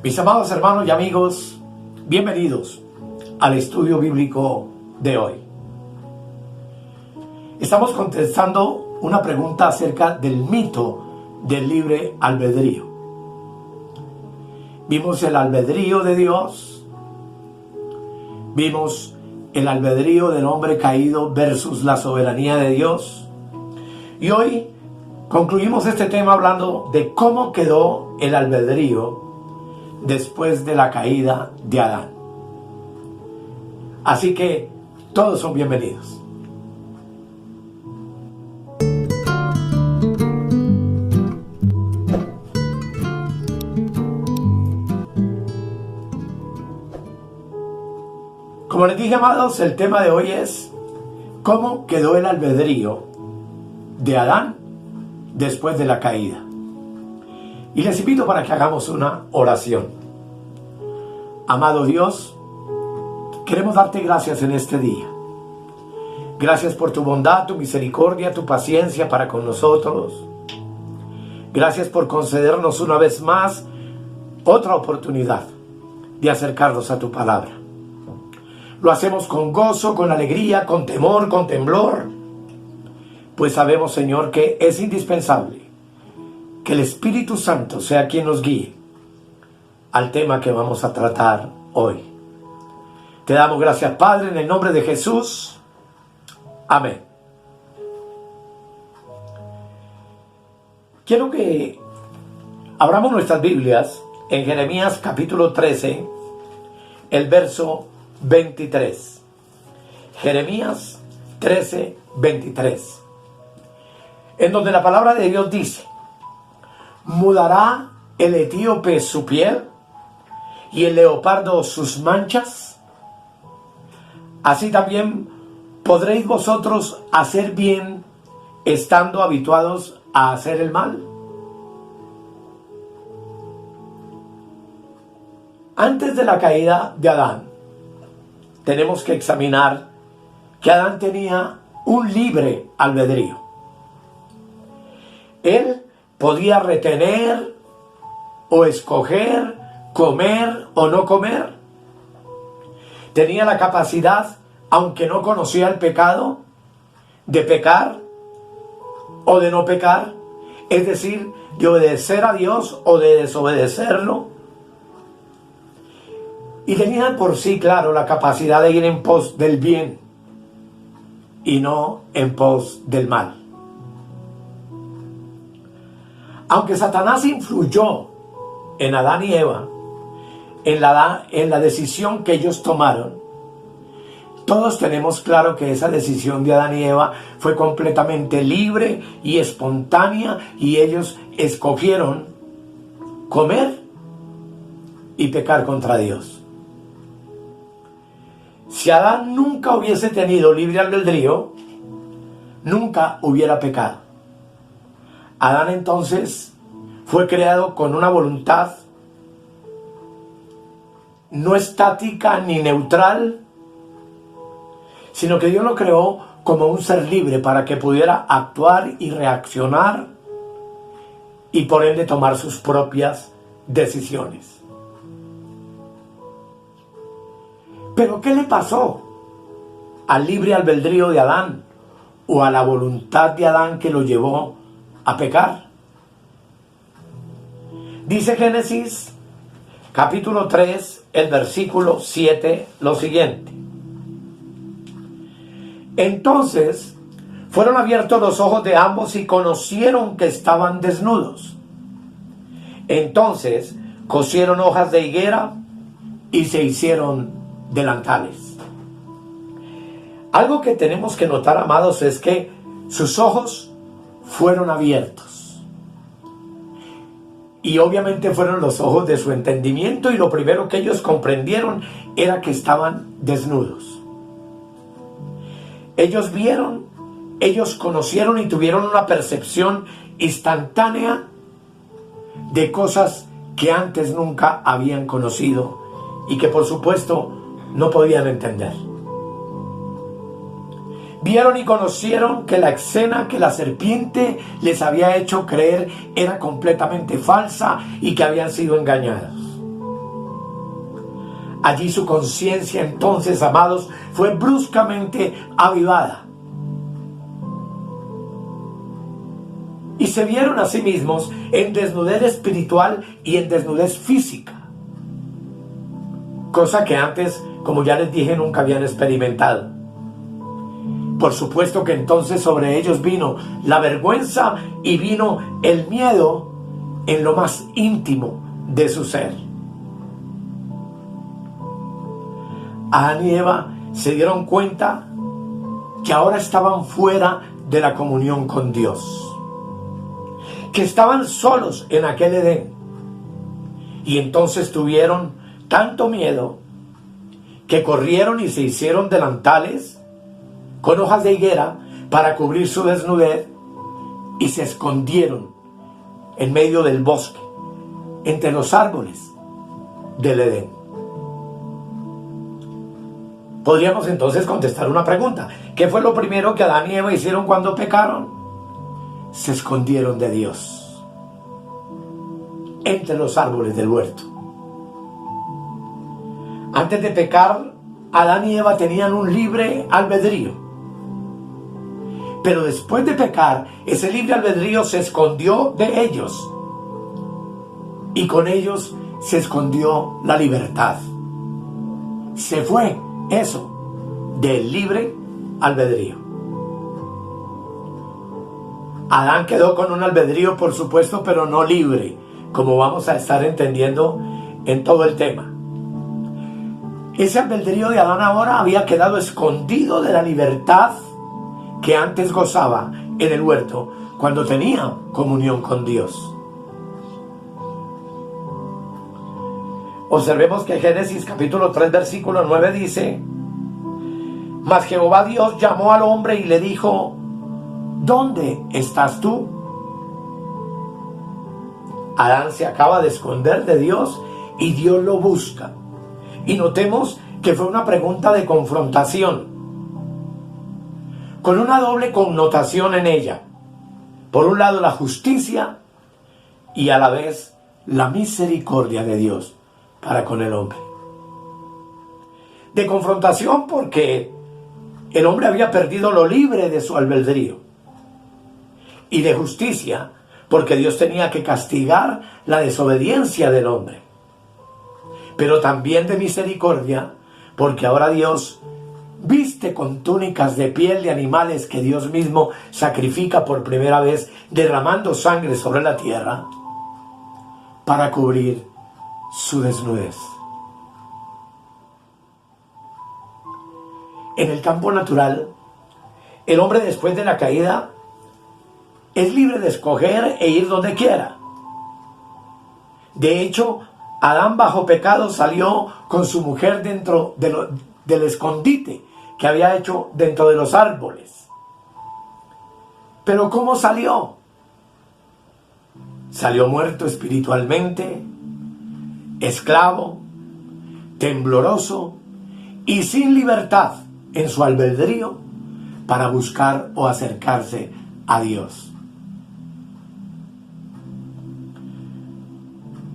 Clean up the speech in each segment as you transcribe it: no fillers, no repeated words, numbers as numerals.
Mis amados hermanos y amigos, bienvenidos al estudio bíblico de hoy. Estamos contestando una pregunta acerca del mito del libre albedrío. Vimos el albedrío de Dios, vimos el albedrío del hombre caído versus la soberanía de Dios, y hoy concluimos este tema hablando de cómo quedó el albedrío después de la caída de Adán. Así que todos son bienvenidos. Como les dije, amados, el tema de hoy es cómo quedó el albedrío de Adán después de la caída. Y les invito para que hagamos una oración. Amado Dios, queremos darte gracias en este día. Gracias por tu bondad, tu misericordia, tu paciencia para con nosotros. Gracias por concedernos una vez más otra oportunidad de acercarnos a tu palabra. Lo hacemos con gozo, con alegría, con temor, con temblor, pues sabemos, Señor, que es indispensable que el Espíritu Santo sea quien nos guíe al tema que vamos a tratar hoy. Te damos gracias, Padre, en el nombre de Jesús. Amén. Quiero que abramos nuestras Biblias en Jeremías capítulo 13, el verso 23. Jeremías 13, 23. En donde la palabra de Dios dice: ¿mudará el etíope su piel y el leopardo sus manchas? Así también podréis vosotros hacer bien estando habituados a hacer el mal. Antes de la caída de Adán, tenemos que examinar que Adán tenía un libre albedrío. Él podía retener o escoger comer o no comer. Tenía la capacidad, aunque no conocía el pecado, de pecar o de no pecar, es decir, de obedecer a Dios o de desobedecerlo. Y tenía por sí, claro, la capacidad de ir en pos del bien y no en pos del mal. Aunque Satanás influyó en Adán y Eva, en la decisión que ellos tomaron, todos tenemos claro que esa decisión de Adán y Eva fue completamente libre y espontánea, y ellos escogieron comer y pecar contra Dios. Si Adán nunca hubiese tenido libre albedrío, nunca hubiera pecado. Adán entonces fue creado con una voluntad no estática ni neutral, sino que Dios lo creó como un ser libre para que pudiera actuar y reaccionar y por ende tomar sus propias decisiones. Pero ¿qué le pasó al libre albedrío de Adán o a la voluntad de Adán que lo llevó a pecar? Dice Génesis capítulo 3, el versículo 7, lo siguiente: entonces fueron abiertos los ojos de ambos y conocieron que estaban desnudos. Entonces cosieron hojas de higuera y se hicieron delantales. Algo que tenemos que notar, amados, es que sus ojos fueron abiertos. Y obviamente fueron los ojos de su entendimiento, y lo primero que ellos comprendieron era que estaban desnudos. Ellos vieron, ellos conocieron y tuvieron una percepción instantánea de cosas que antes nunca habían conocido y que por supuesto no podían entender. Vieron y conocieron que la escena que la serpiente les había hecho creer era completamente falsa y que habían sido engañados. Allí su conciencia entonces, amados, fue bruscamente avivada. Y se vieron a sí mismos en desnudez espiritual y en desnudez física. Cosa que antes, como ya les dije, nunca habían experimentado. Por supuesto que entonces sobre ellos vino la vergüenza y vino el miedo en lo más íntimo de su ser. Adán y Eva se dieron cuenta que ahora estaban fuera de la comunión con Dios, que estaban solos en aquel Edén, y entonces tuvieron tanto miedo que corrieron y se hicieron delantales con hojas de higuera para cubrir su desnudez y se escondieron en medio del bosque, entre los árboles del Edén. Podríamos entonces contestar una pregunta. ¿Qué fue lo primero que Adán y Eva hicieron cuando pecaron? Se escondieron de Dios entre los árboles del huerto. Antes de pecar, Adán y Eva tenían un libre albedrío. Pero después de pecar, ese libre albedrío se escondió de ellos. Y con ellos se escondió la libertad. Se fue eso del libre albedrío. Adán quedó con un albedrío, por supuesto, pero no libre, como vamos a estar entendiendo en todo el tema. Ese albedrío de Adán ahora había quedado escondido de la libertad que antes gozaba en el huerto cuando tenía comunión con Dios. Observemos que Génesis capítulo 3 versículo 9 dice: Mas Jehová Dios llamó al hombre y le dijo: ¿Dónde estás tú? Adán se acaba de esconder de Dios y Dios lo busca. Y notemos que fue una pregunta de confrontación, con una doble connotación en ella. Por un lado, la justicia y a la vez la misericordia de Dios para con el hombre. De confrontación porque el hombre había perdido lo libre de su albedrío. Y de justicia porque Dios tenía que castigar la desobediencia del hombre. Pero también de misericordia porque ahora Dios viste con túnicas de piel de animales que Dios mismo sacrifica por primera vez, derramando sangre sobre la tierra para cubrir su desnudez. En el campo natural, el hombre después de la caída es libre de escoger e ir donde quiera. De hecho, Adán bajo pecado salió con su mujer dentro del escondite que había hecho dentro de los árboles. Pero ¿cómo salió? Salió muerto espiritualmente, esclavo, tembloroso y sin libertad en su albedrío para buscar o acercarse a Dios.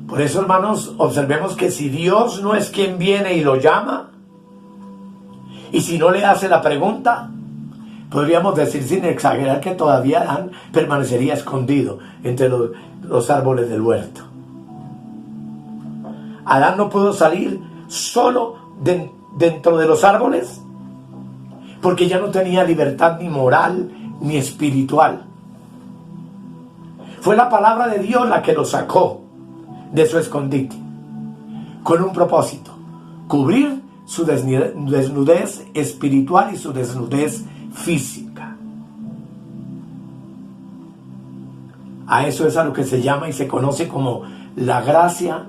Por eso, hermanos, observemos que si Dios no es quien viene y lo llama, y si no le hace la pregunta, podríamos decir sin exagerar que todavía Adán permanecería escondido entre los árboles del huerto. Adán no pudo salir solo dentro de los árboles porque ya no tenía libertad ni moral ni espiritual. Fue la palabra de Dios la que lo sacó de su escondite con un propósito: cubrir su desnudez espiritual y su desnudez física. A eso es a lo que se llama y se conoce como la gracia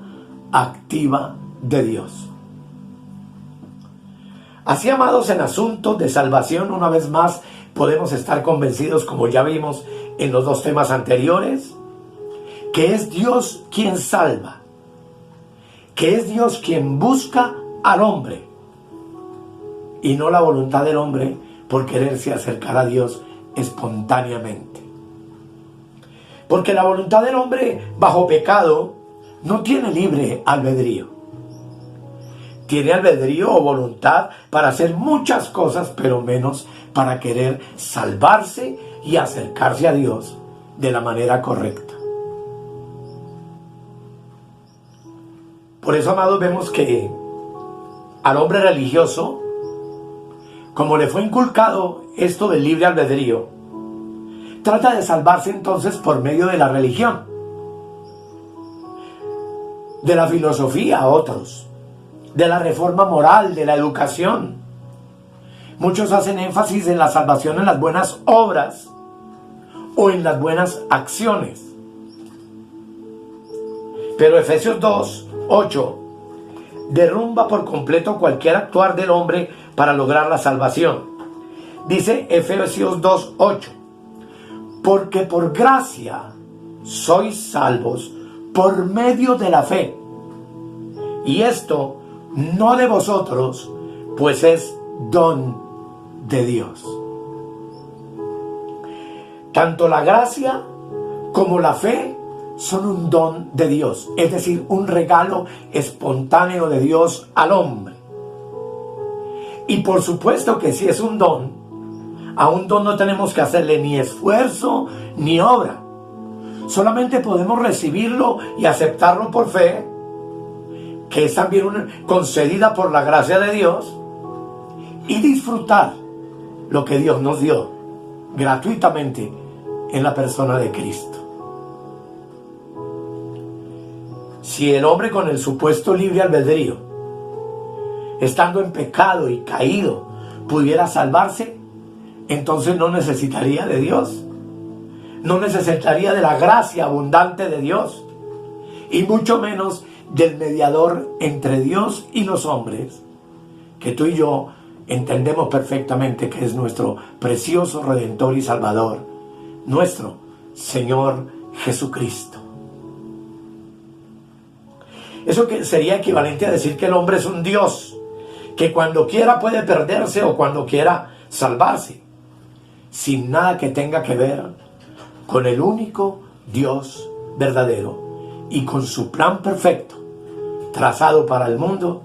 activa de Dios. Así, amados, en asuntos de salvación, una vez más podemos estar convencidos, como ya vimos en los dos temas anteriores, que es Dios quien salva, que es Dios quien busca al hombre, y no la voluntad del hombre por quererse acercar a Dios espontáneamente. Porque la voluntad del hombre bajo pecado no tiene libre albedrío. tiene albedrío o voluntad para hacer muchas cosas, pero menos para querer salvarse y acercarse a Dios de la manera correcta. Por eso, amados, vemos que al hombre religioso, como le fue inculcado esto del libre albedrío, trata de salvarse entonces por medio de la religión, de la filosofía a otros, de la reforma moral, de la educación. Muchos hacen énfasis en la salvación en las buenas obras o en las buenas acciones. Pero Efesios 2:8 derrumba por completo cualquier actuar del hombre para lograr la salvación. Dice Efesios 2:8: porque por gracia sois salvos por medio de la fe. Y esto no de vosotros, pues es don de Dios. Tanto la gracia como la fe son un don de Dios, es decir, un regalo espontáneo de Dios al hombre. Y por supuesto que si es un don, a un don no tenemos que hacerle ni esfuerzo ni obra. Solamente podemos recibirlo y aceptarlo por fe, que es también concedida por la gracia de Dios, y disfrutar lo que Dios nos dio gratuitamente en la persona de Cristo. Si el hombre con el supuesto libre albedrío, estando en pecado y caído, pudiera salvarse, entonces no necesitaría de Dios, no necesitaría de la gracia abundante de Dios, y mucho menos del mediador entre Dios y los hombres, que tú y yo entendemos perfectamente que es nuestro precioso Redentor y Salvador, nuestro Señor Jesucristo. Eso que sería equivalente a decir que el hombre es un Dios, que cuando quiera puede perderse o cuando quiera salvarse, sin nada que tenga que ver con el único Dios verdadero y con su plan perfecto trazado para el mundo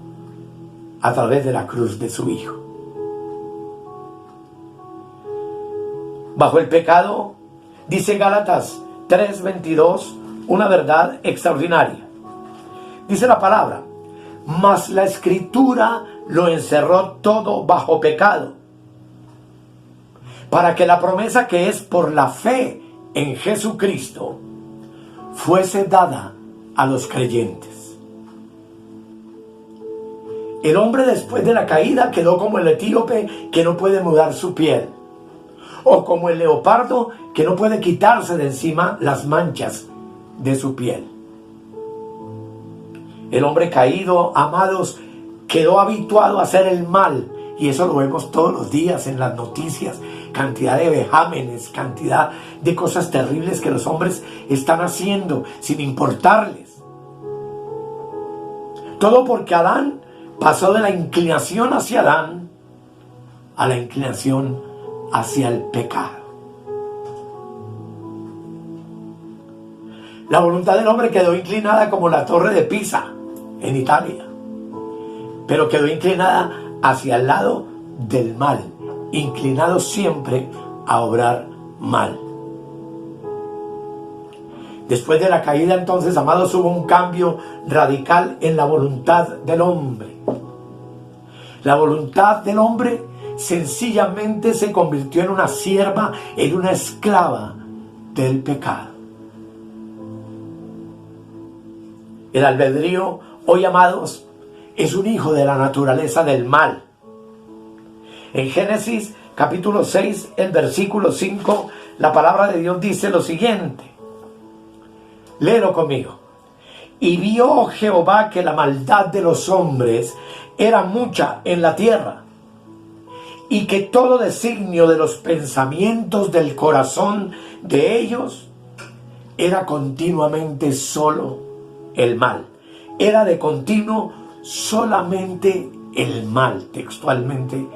a través de la cruz de su Hijo. Bajo el pecado, dice Gálatas 3:22, una verdad extraordinaria. Dice la palabra: mas la Escritura lo encerró todo bajo pecado, para que la promesa que es por la fe en Jesucristo fuese dada a los creyentes. El hombre después de la caída quedó como el etíope que no puede mudar su piel, o como el leopardo que no puede quitarse de encima las manchas de su piel. El hombre caído, amados, quedó habituado a hacer el mal, y eso lo vemos todos los días en las noticias, cantidad de vejámenes, cantidad de cosas terribles que los hombres están haciendo sin importarles. Todo porque Adán pasó de la inclinación hacia Adán a la inclinación hacia el pecado. La voluntad del hombre quedó inclinada como la torre de Pisa en Italia, pero quedó inclinada hacia el lado del mal, inclinado siempre a obrar mal. Después de la caída, entonces, amados, hubo un cambio radical en la voluntad del hombre. La voluntad del hombre sencillamente se convirtió en una sierva, en una esclava del pecado. El albedrío, hoy, amados, es un hijo de la naturaleza del mal. En Génesis capítulo 6, el versículo 5, la palabra de Dios dice lo siguiente. Léelo conmigo. Y vio Jehová que la maldad de los hombres era mucha en la tierra, y que todo designio de los pensamientos del corazón de ellos era continuamente solo el mal. Era de continuo solamente el mal, textualmente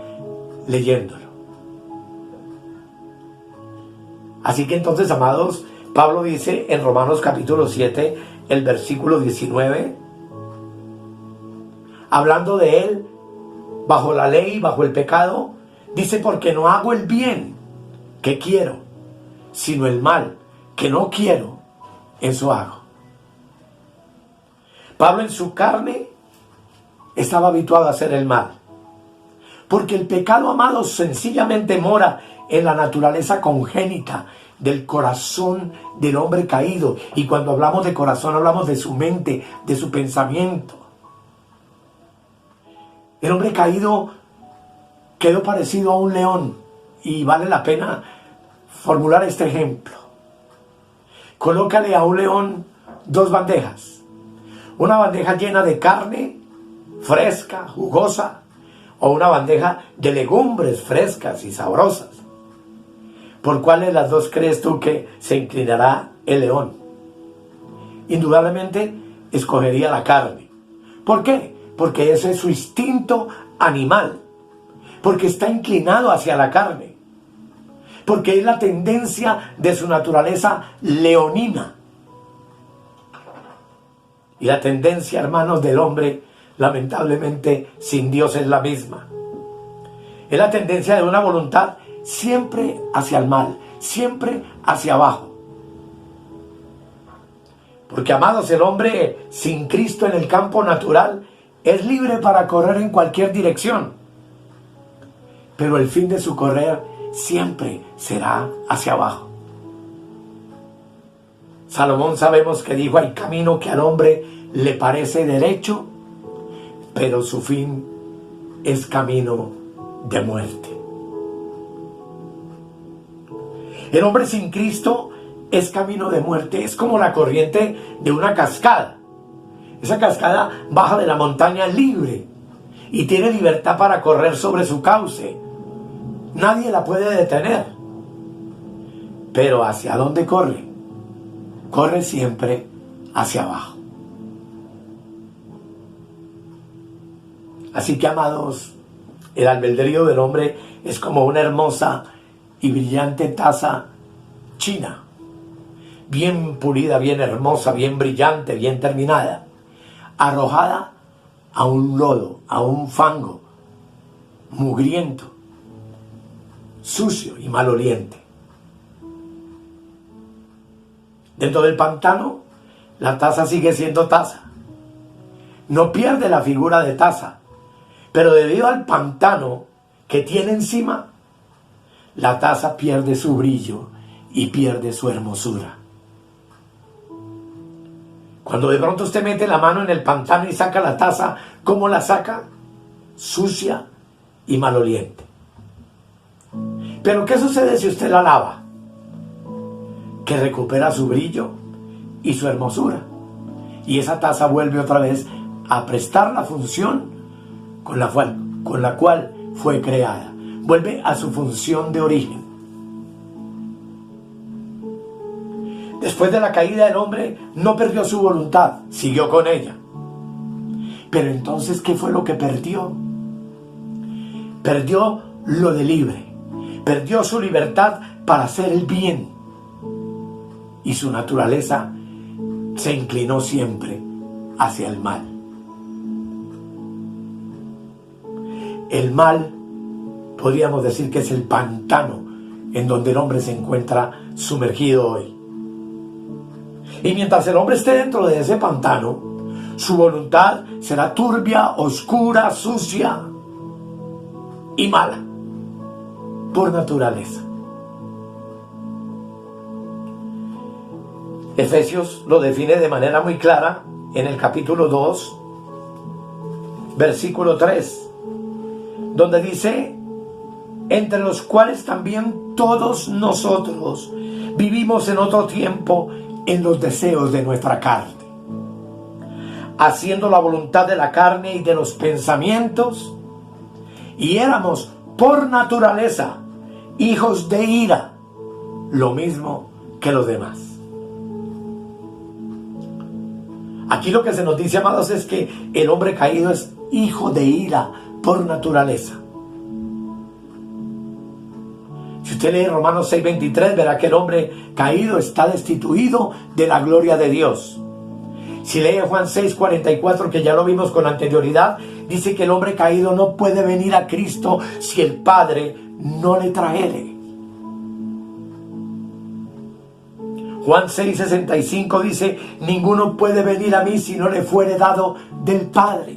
leyéndolo. Así que entonces, amados, Pablo dice en Romanos capítulo 7, el versículo 19, hablando de él, bajo la ley, bajo el pecado, dice: porque no hago el bien que quiero, sino el mal que no quiero, eso hago. Pablo en su carne estaba habituado a hacer el mal, porque el pecado, amados, sencillamente mora en la naturaleza congénita del corazón del hombre caído. Y cuando hablamos de corazón, hablamos de su mente, de su pensamiento. El hombre caído quedó parecido a un león, y vale la pena formular este ejemplo. Colócale a un león dos bandejas: una bandeja llena de carne fresca, jugosa, o una bandeja de legumbres frescas y sabrosas. ¿Por cuál de las dos crees tú que se inclinará el león? Indudablemente escogería la carne. ¿Por qué? Porque ese es su instinto animal, porque está inclinado hacia la carne, porque es la tendencia de su naturaleza leonina. Y la tendencia, hermanos, del hombre, lamentablemente, sin Dios, es la misma. Es la tendencia de una voluntad siempre hacia el mal, siempre hacia abajo. Porque, amados, el hombre sin Cristo en el campo natural es libre para correr en cualquier dirección, pero el fin de su correr siempre será hacia abajo. Salomón, sabemos que dijo: hay camino que al hombre le parece derecho, pero su fin es camino de muerte. El hombre sin Cristo es camino de muerte. Es como la corriente de una cascada. Esa cascada baja de la montaña libre y tiene libertad para correr sobre su cauce. Nadie la puede detener. Pero ¿hacia dónde corre? Corre siempre hacia abajo. Así que, amados, el albedrío del hombre es como una hermosa y brillante taza china, bien pulida, bien hermosa, bien brillante, bien terminada, arrojada a un lodo, a un fango mugriento, sucio y maloliente. Dentro del pantano, la taza sigue siendo taza. No pierde la figura de taza, pero debido al pantano que tiene encima, la taza pierde su brillo y pierde su hermosura. Cuando de pronto usted mete la mano en el pantano y saca la taza, ¿cómo la saca? Sucia y maloliente. Pero ¿qué sucede si usted la lava? Que recupera su brillo y su hermosura. Y esa taza vuelve otra vez a prestar la función con la cual fue creada. Vuelve a su función de origen. Después de la caída, el hombre no perdió su voluntad, siguió con ella. Pero entonces, ¿qué fue lo que perdió? Perdió lo de libre. Perdió su libertad para hacer el bien. Y su naturaleza se inclinó siempre hacia el mal. El mal, podríamos decir que es el pantano en donde el hombre se encuentra sumergido hoy. Y mientras el hombre esté dentro de ese pantano, su voluntad será turbia, oscura, sucia y mala por naturaleza. Efesios lo define de manera muy clara en el capítulo 2, versículo 3, donde dice: entre los cuales también todos nosotros vivimos en otro tiempo en los deseos de nuestra carne, haciendo la voluntad de la carne y de los pensamientos, y éramos por naturaleza hijos de ira, lo mismo que los demás. Aquí lo que se nos dice, amados, es que el hombre caído es hijo de ira por naturaleza. Si usted lee Romanos 6:23, verá que el hombre caído está destituido de la gloria de Dios. Si lee Juan 6:44, que ya lo vimos con anterioridad, dice que el hombre caído no puede venir a Cristo si el Padre no le trajere. Juan 6:65 dice: ninguno puede venir a mí si no le fuere dado del Padre.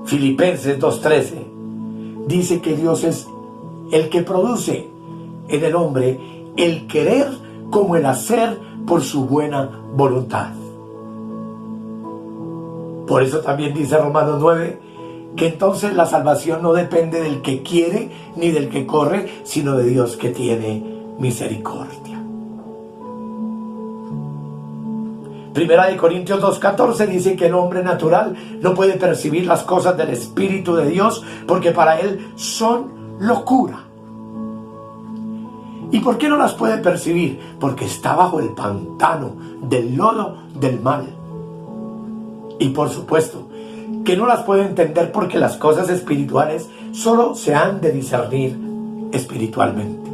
Filipenses 2:13 dice que Dios es el que produce en el hombre el querer como el hacer por su buena voluntad. Por eso también dice Romanos 9 que entonces la salvación no depende del que quiere ni del que corre, sino de Dios que tiene misericordia. Primera de Corintios 2:14 dice que el hombre natural no puede percibir las cosas del Espíritu de Dios porque para él son locura. ¿Y por qué no las puede percibir? Porque está bajo el pantano del lodo del mal. Y por supuesto que no las puede entender porque las cosas espirituales solo se han de discernir espiritualmente.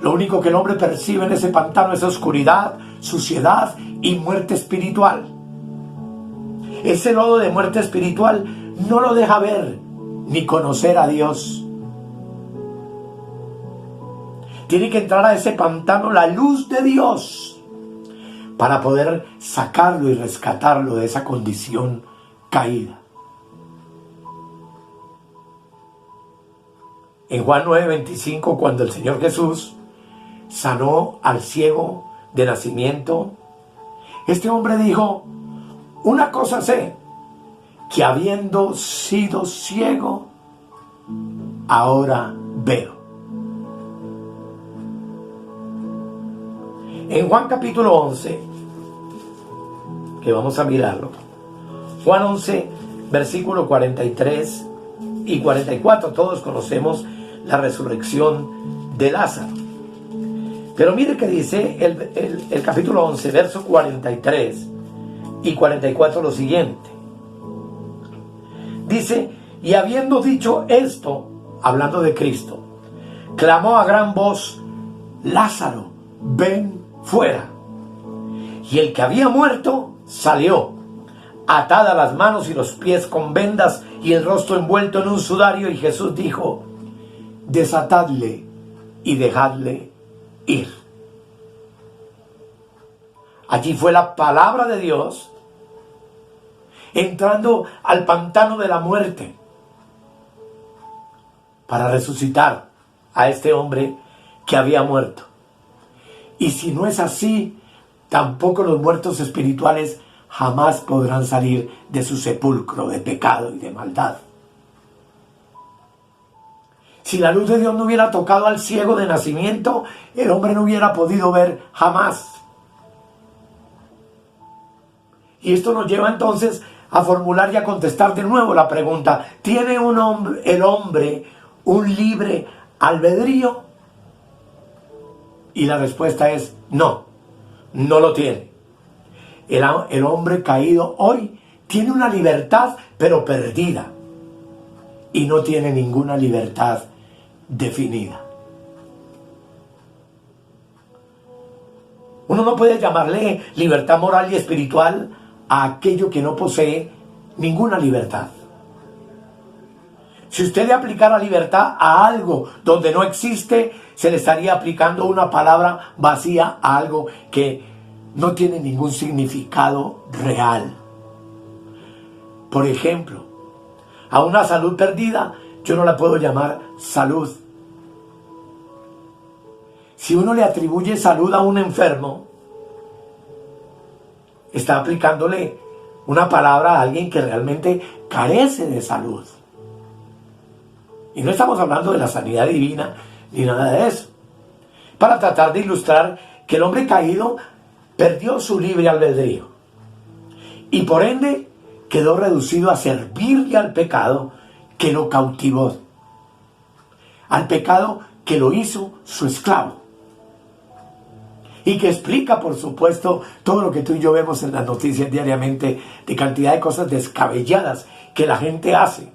Lo único que el hombre percibe en ese pantano es oscuridad, suciedad y muerte espiritual. Ese lodo de muerte espiritual no lo deja ver ni conocer a Dios. Tiene que entrar a ese pantano la luz de Dios para poder sacarlo y rescatarlo de esa condición caída. En Juan 9:25, cuando el Señor Jesús sanó al ciego de nacimiento, este hombre dijo: una cosa sé, que habiendo sido ciego, ahora veo. En Juan capítulo 11, que vamos a mirarlo, Juan 11, versículo 43 y 44, todos conocemos la resurrección de Lázaro. Pero mire que dice el capítulo 11, verso 43 y 44 lo siguiente. Dice: y habiendo dicho esto, hablando de Cristo, clamó a gran voz: Lázaro, ven fuera. Y el que había muerto salió, atadas las manos y los pies con vendas y el rostro envuelto en un sudario. Y Jesús dijo: desatadle y dejadle ir. Allí fue la palabra de Dios entrando al pantano de la muerte para resucitar a este hombre que había muerto. Y si no es así, tampoco los muertos espirituales jamás podrán salir de su sepulcro de pecado y de maldad. Si la luz de Dios no hubiera tocado al ciego de nacimiento, el hombre no hubiera podido ver jamás. Y esto nos lleva entonces a formular y a contestar de nuevo la pregunta: ¿tiene el hombre un libre albedrío? Y la respuesta es no, no lo tiene. El hombre caído hoy tiene una libertad, pero perdida. Y no tiene ninguna libertad definida. Uno no puede llamarle libertad moral y espiritual a aquello que no posee ninguna libertad. Si usted le aplicara libertad a algo donde no existe, se le estaría aplicando una palabra vacía a algo que no tiene ningún significado real. Por ejemplo, a una salud perdida yo no la puedo llamar salud. Si uno le atribuye salud a un enfermo, está aplicándole una palabra a alguien que realmente carece de salud. Y no estamos hablando de la sanidad divina ni nada de eso. Para tratar de ilustrar que el hombre caído perdió su libre albedrío y por ende quedó reducido a servirle al pecado que lo cautivó, al pecado que lo hizo su esclavo, y que explica, por supuesto, todo lo que tú y yo vemos en las noticias diariamente, de cantidad de cosas descabelladas que la gente hace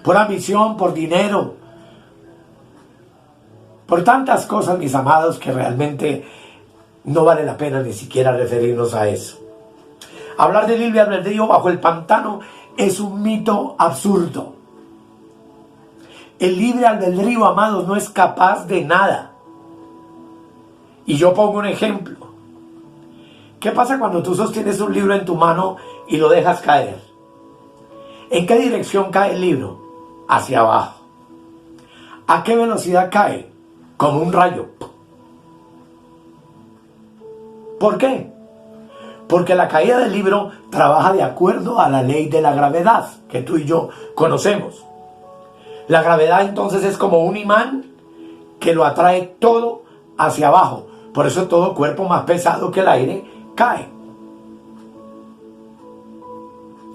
por ambición, por dinero, por tantas cosas, mis amados, que realmente no vale la pena ni siquiera referirnos a eso. Hablar de libre albedrío bajo el pantano es un mito absurdo. El libre albedrío, amados, no es capaz de nada. Y yo pongo un ejemplo. ¿Qué pasa cuando tú sostienes un libro en tu mano y lo dejas caer? ¿En qué dirección cae el libro? Hacia abajo. ¿A qué velocidad cae? Como un rayo. ¿Por qué? Porque la caída del libro trabaja de acuerdo a la ley de la gravedad que tú y yo conocemos. La gravedad entonces es como un imán que lo atrae todo hacia abajo. Por eso todo cuerpo más pesado que el aire cae.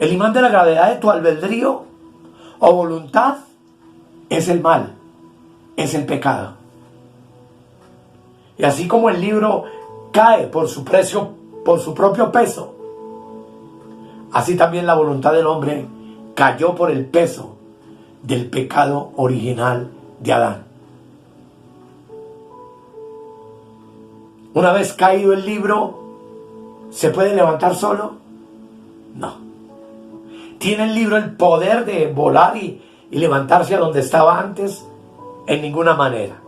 El imán de la gravedad de tu albedrío o voluntad es el mal, es el pecado. Y así como el libro cae por su propio peso, así también la voluntad del hombre cayó por el peso del pecado original de Adán. Una vez caído el libro, ¿se puede levantar solo? No. ¿Tiene el libro el poder de volar y levantarse a donde estaba antes? En ninguna manera.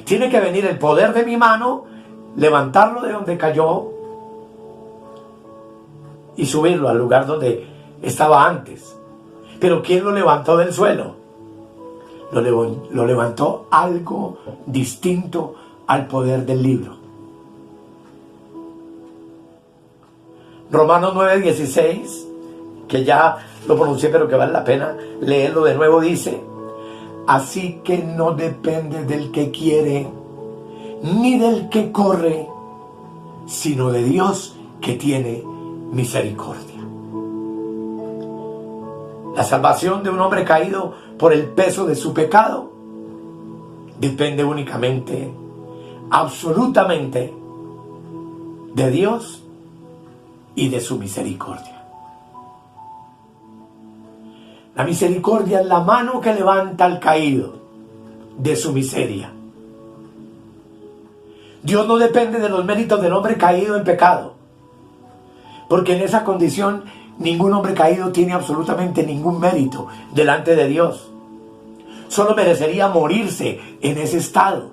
Tiene que venir el poder de mi mano, levantarlo de donde cayó y subirlo al lugar donde estaba antes. Pero ¿quién lo levantó del suelo? Lo levantó algo distinto al poder del libro. Romanos 9:16, que ya lo pronuncié pero que vale la pena leerlo de nuevo, dice: así que no depende del que quiere ni del que corre, sino de Dios que tiene misericordia. La salvación de un hombre caído por el peso de su pecado depende únicamente, absolutamente, de Dios y de su misericordia. La misericordia es la mano que levanta al caído de su miseria. Dios no depende de los méritos del hombre caído en pecado, porque en esa condición ningún hombre caído tiene absolutamente ningún mérito delante de Dios. Solo merecería morirse en ese estado.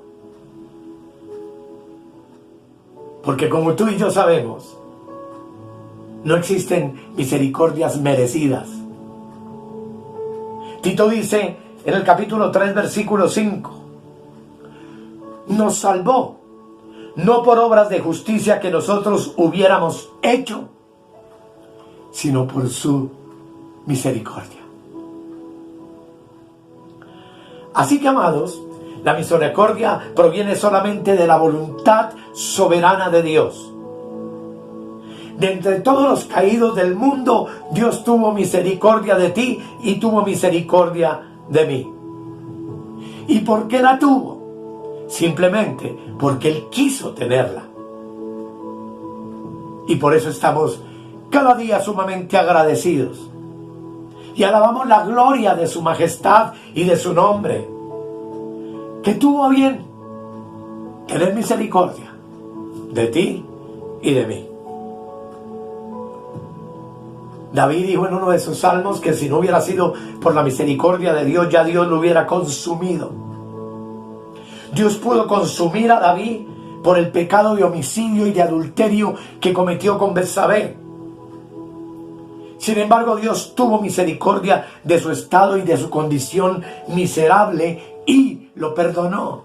Porque como tú y yo sabemos, no existen misericordias merecidas. Tito dice en el capítulo 3, versículo 5: nos salvó, no por obras de justicia que nosotros hubiéramos hecho, sino por su misericordia. Así que, amados, la misericordia proviene solamente de la voluntad soberana de Dios. De entre todos los caídos del mundo, Dios tuvo misericordia de ti y tuvo misericordia de mí. ¿Y por qué la tuvo? Simplemente porque Él quiso tenerla. Y por eso estamos cada día sumamente agradecidos. Y alabamos la gloria de su majestad y de su nombre, que tuvo a bien tener misericordia de ti y de mí. David dijo en uno de sus salmos que si no hubiera sido por la misericordia de Dios, ya Dios lo hubiera consumido. Dios pudo consumir a David por el pecado de homicidio y de adulterio que cometió con Betsabé. Sin embargo, Dios tuvo misericordia de su estado y de su condición miserable y lo perdonó.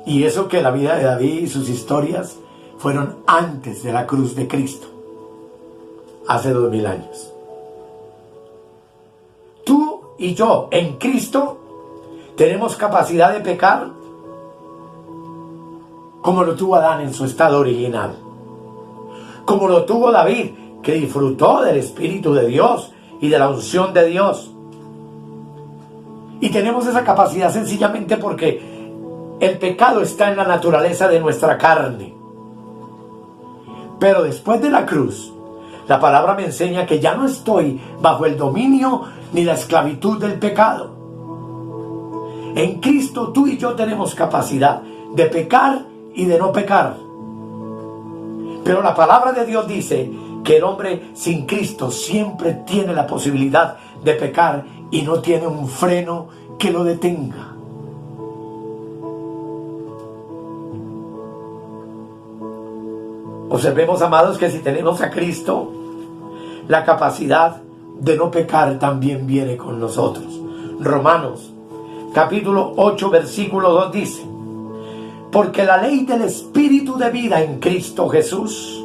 Y eso que la vida de David y sus historias fueron antes de la cruz de Cristo, hace 2000 años. Tú y yo en Cristo tenemos capacidad de pecar como lo tuvo Adán en su estado original, como lo tuvo David, que disfrutó del Espíritu de Dios y de la unción de Dios. Y tenemos esa capacidad sencillamente porque el pecado está en la naturaleza de nuestra carne. Pero después de la cruz, la palabra me enseña que ya no estoy bajo el dominio ni la esclavitud del pecado. En Cristo tú y yo tenemos capacidad de pecar y de no pecar. Pero la palabra de Dios dice que el hombre sin Cristo siempre tiene la posibilidad de pecar y no tiene un freno que lo detenga. Observemos, amados, que si tenemos a Cristo, la capacidad de no pecar también viene con nosotros. Romanos capítulo 8 versículo 2 dice: porque la ley del Espíritu de vida en Cristo Jesús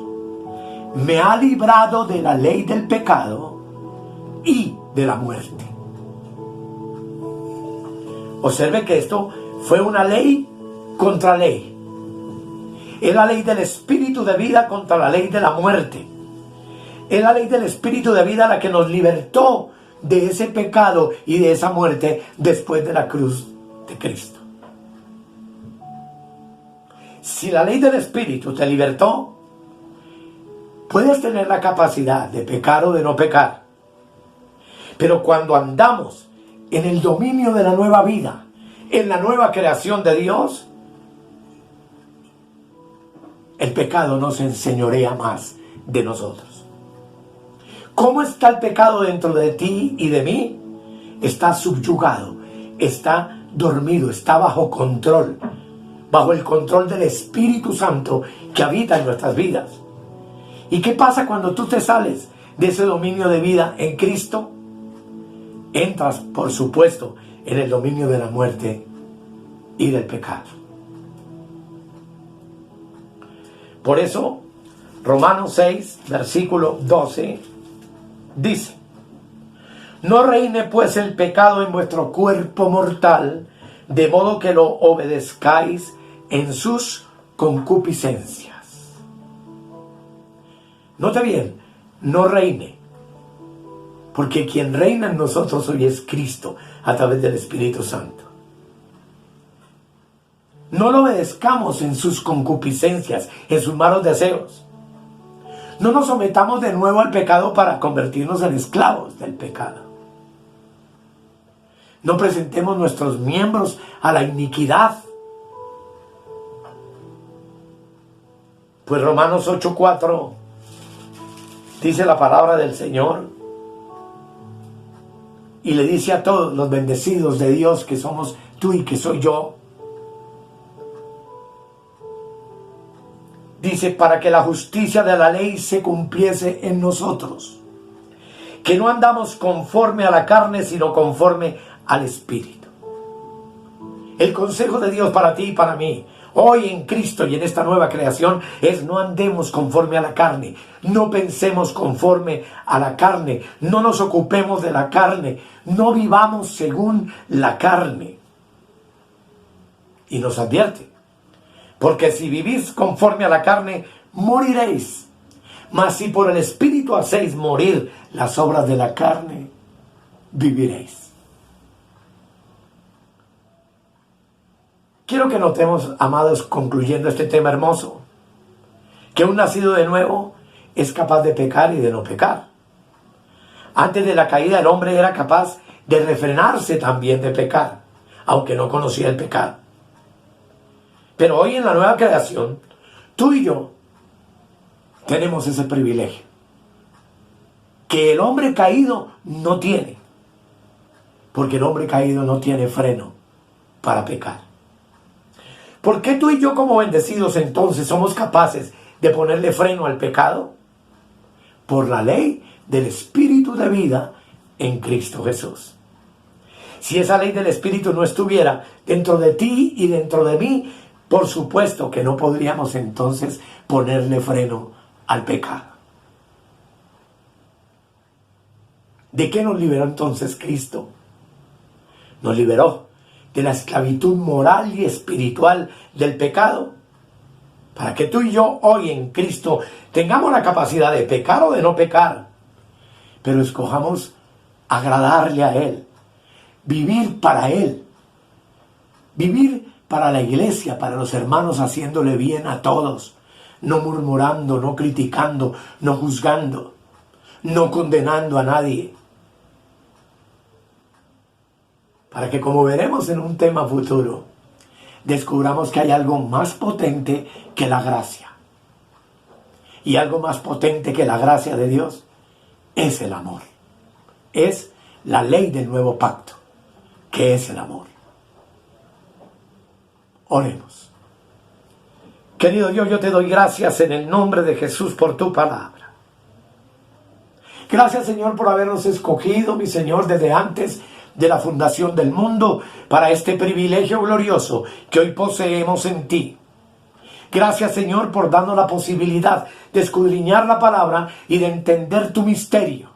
me ha librado de la ley del pecado y de la muerte. Observe que esto fue una ley contra ley. Es la ley del Espíritu de vida contra la ley de la muerte. Es la ley del Espíritu de vida la que nos libertó de ese pecado y de esa muerte después de la cruz de Cristo. Si la ley del Espíritu te libertó, puedes tener la capacidad de pecar o de no pecar. Pero cuando andamos en el dominio de la nueva vida, en la nueva creación de Dios, el pecado no se enseñorea más de nosotros. ¿Cómo está el pecado dentro de ti y de mí? Está subyugado, está dormido, está bajo control, bajo el control del Espíritu Santo que habita en nuestras vidas. ¿Y qué pasa cuando tú te sales de ese dominio de vida en Cristo? Entras, por supuesto, en el dominio de la muerte y del pecado. Por eso, Romanos 6, versículo 12, dice: no reine pues el pecado en vuestro cuerpo mortal, de modo que lo obedezcáis en sus concupiscencias. Note bien, no reine, porque quien reina en nosotros hoy es Cristo a través del Espíritu Santo. No lo obedezcamos en sus concupiscencias, en sus malos deseos. No nos sometamos de nuevo al pecado para convertirnos en esclavos del pecado. No presentemos nuestros miembros a la iniquidad. Pues Romanos 8:4 dice la palabra del Señor, y le dice a todos los bendecidos de Dios, que somos tú y que soy yo, dice: para que la justicia de la ley se cumpliese en nosotros, que no andamos conforme a la carne, sino conforme al Espíritu. El consejo de Dios para ti y para mí, hoy en Cristo y en esta nueva creación, es: no andemos conforme a la carne, no pensemos conforme a la carne, no nos ocupemos de la carne, no vivamos según la carne. Y nos advierte: porque si vivís conforme a la carne, moriréis. Mas si por el Espíritu hacéis morir las obras de la carne, viviréis. Quiero que notemos, amados, concluyendo este tema hermoso, que un nacido de nuevo es capaz de pecar y de no pecar. Antes de la caída, el hombre era capaz de refrenarse también de pecar, aunque no conocía el pecado. Pero hoy en la nueva creación, tú y yo tenemos ese privilegio que el hombre caído no tiene, porque el hombre caído no tiene freno para pecar. ¿Por qué tú y yo, como bendecidos, entonces somos capaces de ponerle freno al pecado? Por la ley del Espíritu de vida en Cristo Jesús. Si esa ley del Espíritu no estuviera dentro de ti y dentro de mí, por supuesto que no podríamos entonces ponerle freno al pecado. ¿De qué nos liberó entonces Cristo? Nos liberó de la esclavitud moral y espiritual del pecado, para que tú y yo hoy en Cristo tengamos la capacidad de pecar o de no pecar, pero escojamos agradarle a Él, vivir para Él, vivir para la iglesia, para los hermanos, haciéndole bien a todos, no murmurando, no criticando, no juzgando, no condenando a nadie. para que, como veremos en un tema futuro, descubramos que hay algo más potente que la gracia. Y algo más potente que la gracia de Dios es el amor. Es la ley del nuevo pacto, que es el amor. Oremos. Querido Dios, yo te doy gracias en el nombre de Jesús por tu palabra. Gracias, Señor, por habernos escogido, mi Señor, desde antes de la fundación del mundo, para este privilegio glorioso que hoy poseemos en ti. Gracias, Señor, por darnos la posibilidad de escudriñar la palabra y de entender tu misterio.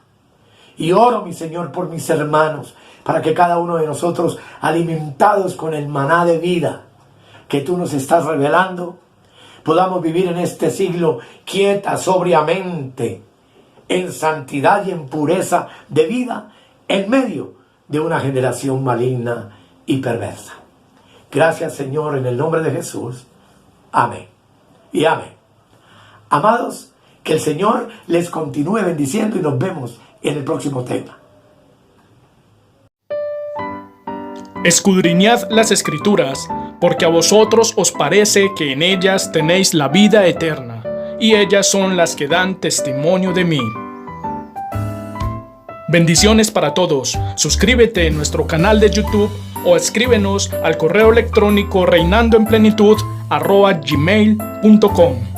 Y oro, mi Señor, por mis hermanos, para que cada uno de nosotros, alimentados con el maná de vida que tú nos estás revelando, podamos vivir en este siglo quieta, sobriamente, en santidad y en pureza de vida, en medio de una generación maligna y perversa. Gracias, Señor, en el nombre de Jesús. Amén y amén. Amados, que el Señor les continúe bendiciendo y nos vemos en el próximo tema. Escudriñad las Escrituras, porque a vosotros os parece que en ellas tenéis la vida eterna, y ellas son las que dan testimonio de mí. Bendiciones para todos. Suscríbete en nuestro canal de YouTube o escríbenos al correo electrónico reinandoenplenitud@gmail.com.